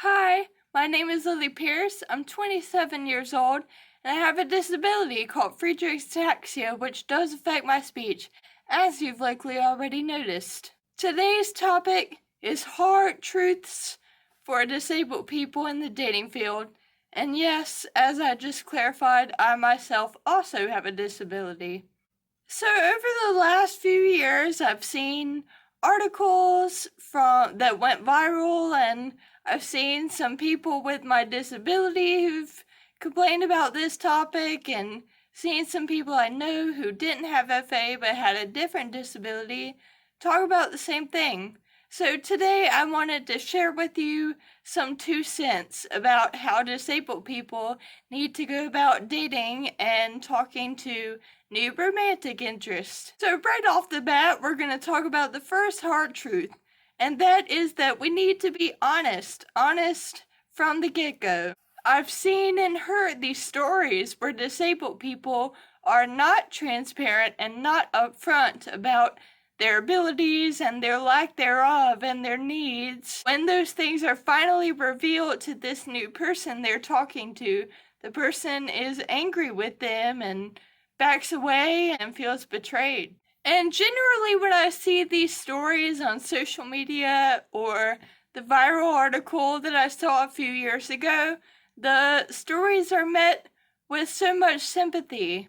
Hi, my name is Lily Pierce. I'm 27 years old, and I have a disability called Friedreich's ataxia, which does affect my speech, as you've likely already noticed. Today's topic is hard truths for disabled people in the dating field. And yes, as I just clarified, I myself also have a disability. So over the last few years, I've seen articles that went viral, and I've seen some people with my disability who've complained about this topic, and seen some people I know who didn't have FA but had a different disability talk about the same thing. So today I wanted to share with you some 2 cents about how disabled people need to go about dating and talking to new romantic interests. So right off the bat, we're going to talk about the first hard truth, and that is that we need to be honest from the get-go. I've seen and heard these stories where disabled people are not transparent and not upfront about their abilities and their lack thereof and their needs. When those things are finally revealed to this new person they're talking to, the person is angry with them and backs away and feels betrayed. And generally when I see these stories on social media or the viral article that I saw a few years ago, the stories are met with so much sympathy.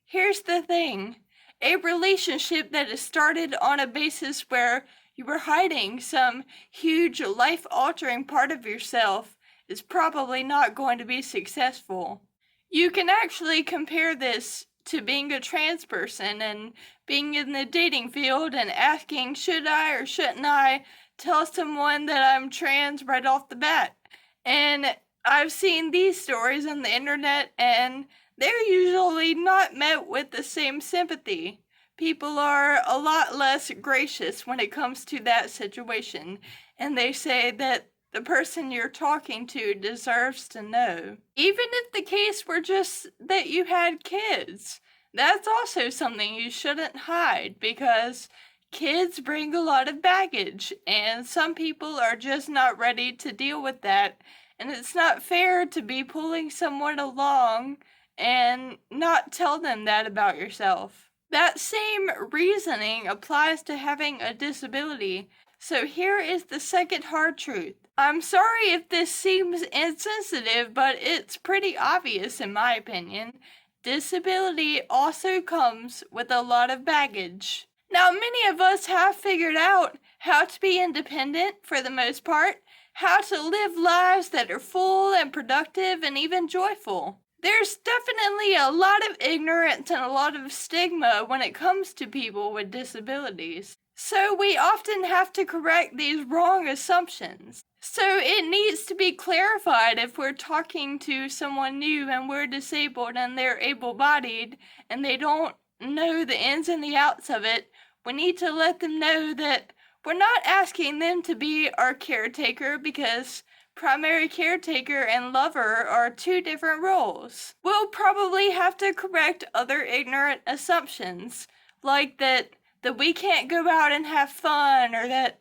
Here's the thing. A relationship that is started on a basis where you were hiding some huge life-altering part of yourself is probably not going to be successful. You can actually compare this to being a trans person and being in the dating field and asking, should I or shouldn't I tell someone that I'm trans right off the bat? And I've seen these stories on the internet, and they're usually not met with the same sympathy. People are a lot less gracious when it comes to that situation, and they say that the person you're talking to deserves to know. Even if the case were just that you had kids, that's also something you shouldn't hide, because kids bring a lot of baggage, and some people are just not ready to deal with that, and it's not fair to be pulling someone along and not tell them that about yourself. That same reasoning applies to having a disability. So here is the second hard truth. I'm sorry if this seems insensitive, but it's pretty obvious in my opinion. Disability also comes with a lot of baggage. Now, many of us have figured out how to be independent for the most part, how to live lives that are full and productive and even joyful. There's definitely a lot of ignorance and a lot of stigma when it comes to people with disabilities. So we often have to correct these wrong assumptions. So it needs to be clarified if we're talking to someone new and we're disabled and they're able-bodied and they don't know the ins and the outs of it. We need to let them know that we're not asking them to be our caretaker, because primary caretaker and lover are two different roles. We'll probably have to correct other ignorant assumptions, like that we can't go out and have fun, or that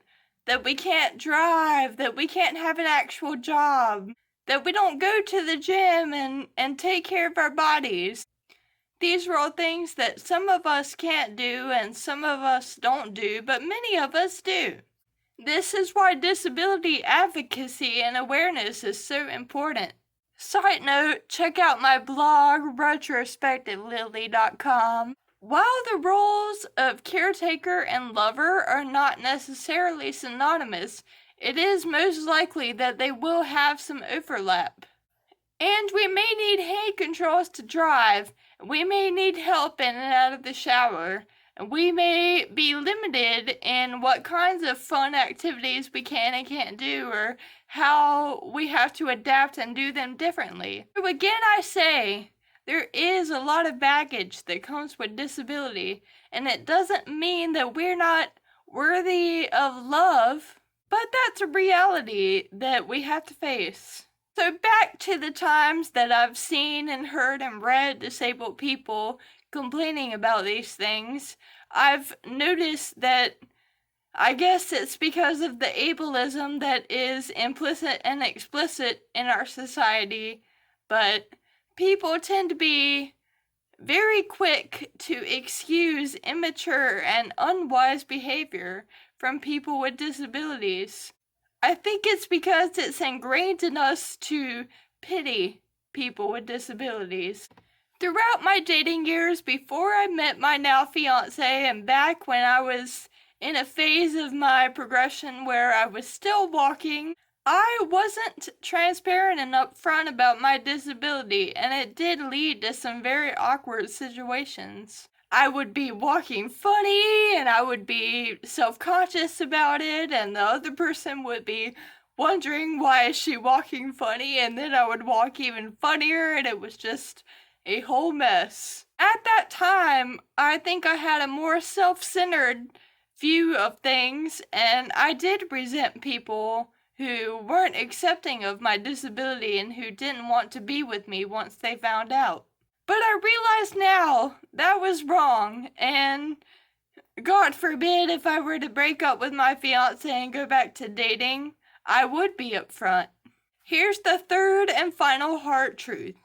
we can't drive, that we can't have an actual job, that we don't go to the gym and take care of our bodies. These are all things that some of us can't do and some of us don't do, but many of us do. This is why disability advocacy and awareness is so important. Side note, check out my blog, retrospectivelily.com. While the roles of caretaker and lover are not necessarily synonymous, it is most likely that they will have some overlap. And we may need hand controls to drive, we may need help in and out of the shower, and we may be limited in what kinds of fun activities we can and can't do, or how we have to adapt and do them differently. So again, I say, there is a lot of baggage that comes with disability, and it doesn't mean that we're not worthy of love, but that's a reality that we have to face. So back to the times that I've seen and heard and read disabled people complaining about these things, I've noticed that I guess it's because of the ableism that is implicit and explicit in our society, but people tend to be very quick to excuse immature and unwise behavior from people with disabilities. I think it's because it's ingrained in us to pity people with disabilities. Throughout my dating years, before I met my now fiance, and back when I was in a phase of my progression where I was still walking, I wasn't transparent and upfront about my disability, and it did lead to some very awkward situations. I would be walking funny, and I would be self-conscious about it, and the other person would be wondering why is she walking funny, and then I would walk even funnier, and it was just a whole mess. At that time, I think I had a more self-centered view of things, and I did resent people who weren't accepting of my disability and who didn't want to be with me once they found out. But I realize now that was wrong, and God forbid if I were to break up with my fiance and go back to dating, I would be upfront. Here's the third and final hard truth.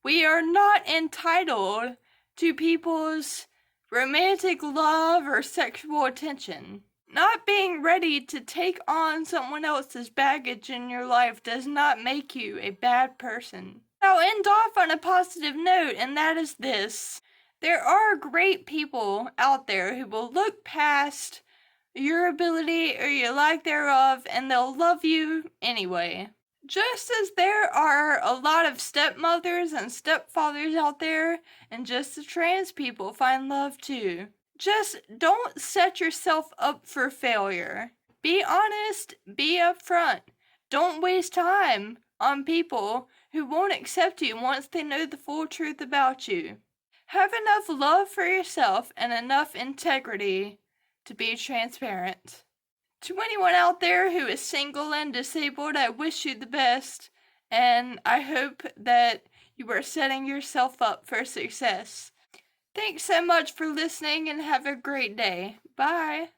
We are not entitled to people's romantic love or sexual attention. Not being ready to take on someone else's baggage in your life does not make you a bad person. I'll end off on a positive note, and that is this. There are great people out there who will look past your ability or your lack thereof, and they'll love you anyway. Just as there are a lot of stepmothers and stepfathers out there, and just the trans people find love too. Just don't set yourself up for failure. Be honest, be upfront. Don't waste time on people who won't accept you once they know the full truth about you. Have enough love for yourself and enough integrity to be transparent. To anyone out there who is single and disabled, I wish you the best, and I hope that you are setting yourself up for success. Thanks so much for listening and have a great day. Bye.